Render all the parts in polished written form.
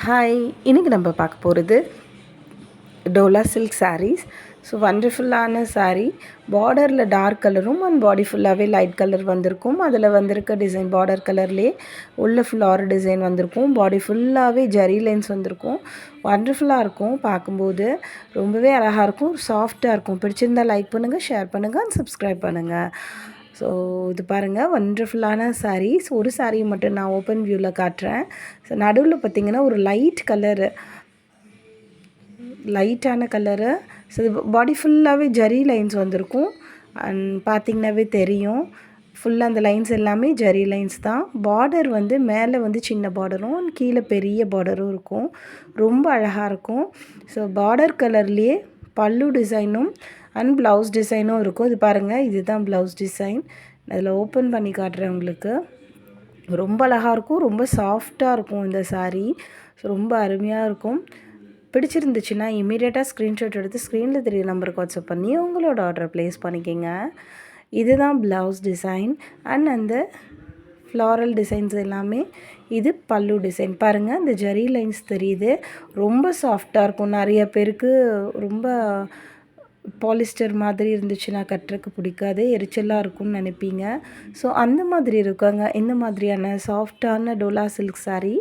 Hi, இன்றைக்கி நம்ம பார்க்க போகிறது டோலா சில்க் சாரீஸ். ஸோ வண்டர்ஃபுல்லான சாரீ. பார்டரில் டார்க் கலரும் அண்ட் பாடி ஃபுல்லாகவே லைட் கலர் வந்திருக்கும். அதில் வந்திருக்க டிசைன் பார்டர் கலர்லேயே உள்ள ஃப்ளார் டிசைன் வந்திருக்கும். பாடி ஃபுல்லாகவே ஜரி லைன்ஸ் வந்திருக்கும். வண்டர்ஃபுல்லாக இருக்கும். பார்க்கும்போது ரொம்பவே அழகாக இருக்கும், சாஃப்டாக இருக்கும். பிடிச்சிருந்தால் லைக் பண்ணுங்கள், ஷேர் பண்ணுங்கள் அண்ட் சப்ஸ்கிரைப் பண்ணுங்கள். ஸோ இது பாருங்கள், வண்டர்ஃபுல்லான சாரீஸ். ஒரு சாரியை மட்டும் நான் ஓப்பன் வியூவில் காட்டுறேன். ஸோ நடுவில் பார்த்திங்கன்னா ஒரு லைட்டான கலரு. ஸோ பாடி ஃபுல்லாகவே ஜரி லைன்ஸ் வந்திருக்கும். அண்ட் பார்த்திங்கனாவே தெரியும், ஃபுல்லாக அந்த லைன்ஸ் எல்லாமே ஜரி லைன்ஸ் தான். பார்டர் வந்து மேலே வந்து சின்ன பார்டரும் கீழே பெரிய பார்டரும் இருக்கும். ரொம்ப அழகாக இருக்கும். ஸோ பார்டர் கலர்லேயே பல்லு டிசைனும் அண்ட் ப்ளவுஸ் டிசைனும் இருக்கும். இது பாருங்கள், இதுதான் ப்ளவுஸ் டிசைன். அதில் ஓப்பன் பண்ணி காட்டுறேன் உங்களுக்கு. ரொம்ப அழகாக இருக்கும், ரொம்ப சாஃப்டாக இருக்கும் இந்த சாரீ. ஸோ ரொம்ப அருமையாக இருக்கும். பிடிச்சிருந்துச்சுன்னா இமீடியட்டாக ஸ்க்ரீன்ஷாட் எடுத்து ஸ்க்ரீனில் தெரிய நம்பருக்கு வாட்ஸ்அப் பண்ணி உங்களோட ஆர்டரை ப்ளேஸ் பண்ணிக்கிங்க. இதுதான் ப்ளவுஸ் டிசைன் அண்ட் அந்த ஃப்ளாரல் டிசைன்ஸ் எல்லாமே. இது பல்லு டிசைன். பாருங்கள், இந்த ஜரி லைன்ஸ் தெரியுது. ரொம்ப சாஃப்டாக இருக்கும். நிறைய பேருக்கு ரொம்ப பாலிஸ்டர் மாதிரி இருந்துச்சுன்னா கட்டுறக்கு பிடிக்காது, எரிச்சலாக இருக்கும்னு நினைப்பீங்க. ஸோ அந்த மாதிரி இருக்காங்க. இந்த மாதிரியான சாஃப்டான டோலா சில்க் சாரீ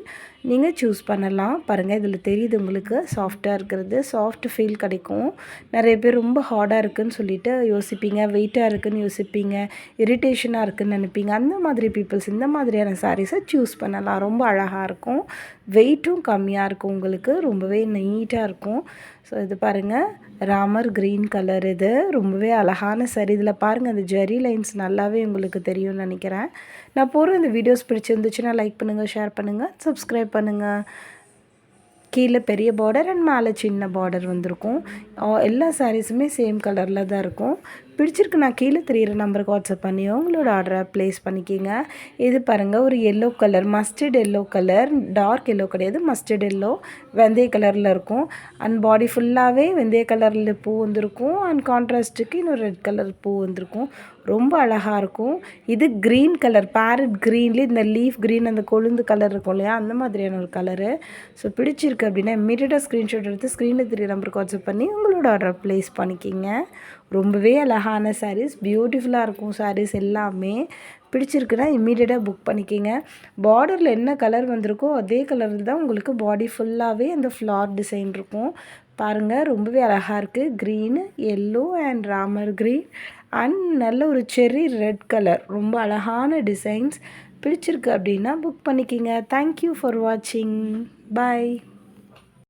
நீங்கள் சூஸ் பண்ணலாம். பாருங்கள், இதில் தெரியுது உங்களுக்கு சாஃப்டாக இருக்கிறது. சாஃப்ட் ஃபீல் கிடைக்கும். நிறைய பேர் ரொம்ப ஹார்டாக இருக்குதுன்னு சொல்லிட்டு யோசிப்பீங்க, வெயிட்டாக இருக்குதுன்னு யோசிப்பீங்க, இரிட்டேஷனாக இருக்குதுன்னு நினைப்பீங்க. அந்த மாதிரி பீப்புள்ஸ் இந்த மாதிரியான சாரீஸை சூஸ் பண்ணலாம். ரொம்ப அழகாக இருக்கும், வெயிட்டும் கம்மியாக இருக்கும், உங்களுக்கு ரொம்பவே நீட்டாக இருக்கும். ஸோ இது பாருங்கள், ராமர் க்ரீன் கலர். இது ரொம்பவே அழகான சாரீ. இதில் பாருங்கள், அந்த ஜெரி லைன்ஸ் நல்லாவே உங்களுக்கு தெரியும்னு நினைக்கிறேன். நான் போகிற இந்த வீடியோஸ் பிடிச்சிருந்துச்சுன்னா லைக் பண்ணுங்கள், ஷேர் பண்ணுங்கள், சப்ஸ்கிரைப் பண்ணுங்கள். கீழே பெரிய பார்டர் அண்ட் மேலே சின்ன பார்டர் வந்திருக்கும். எல்லா சாரீஸுமே சேம் கலரில் தான் இருக்கும். பிடிச்சிருக்கு நான் கீழே தெரிகிற நம்பருக்கு வாட்ஸ்அப் பண்ணி உங்களோட ஆர்டரை ப்ளேஸ் பண்ணிக்கிங்க. இது பாருங்கள், ஒரு yellow colour, mustard yellow colour, dark yellow கிடையாது, மஸ்டர்ட் எல்லோ, வெந்தய கலரில் இருக்கும். அண்ட் பாடி ஃபுல்லாகவே வெந்தய கலரில் பூ வந்திருக்கும். அண்ட் கான்ட்ராஸ்ட்டுக்கு இன்னொரு ரெட் கலர் பூ வந்திருக்கும். ரொம்ப அழகாக இருக்கும். இது க்ரீன் கலர், பேரட் க்ரீன்லேயே இந்த லீஃப் க்ரீன், அந்த கொழுந்து கலர் இருக்கும் இல்லையா, அந்த மாதிரியான ஒரு கலரு. ஸோ பிடிச்சிருக்கு அப்படின்னா இம்மீடியட்டாக ஸ்க்ரீன்ஷாட் எடுத்து ஸ்க்ரீனில் தெரிய நம்பருக்கு வாட்ஸ்அப் பண்ணி உங்களோட ஆர்டரை ப்ளேஸ் பண்ணிக்கிங்க. ரொம்பவே அழகான சாரீஸ், பியூட்டிஃபுல்லாக இருக்கும் சாரீஸ் எல்லாமே. பிடிச்சிருக்குன்னா இம்மீடியட்டாக புக் பண்ணிக்கிங்க. பார்டரில் என்ன கலர் வந்திருக்கோ அதே கலரில் தான் உங்களுக்கு பாடி ஃபுல்லாகவே அந்த ஃப்ளார் டிசைன் இருக்கும். பாருங்கள், ரொம்பவே அழகாக இருக்குது. Green, yellow and Ramar green and நல்ல ஒரு செர்ரி ரெட் கலர். ரொம்ப அழகான டிசைன்ஸ். பிடிச்சிருக்கு அப்படின்னா புக் பண்ணிக்கிங்க. தேங்க்யூ ஃபார் வாட்சிங். பாய்.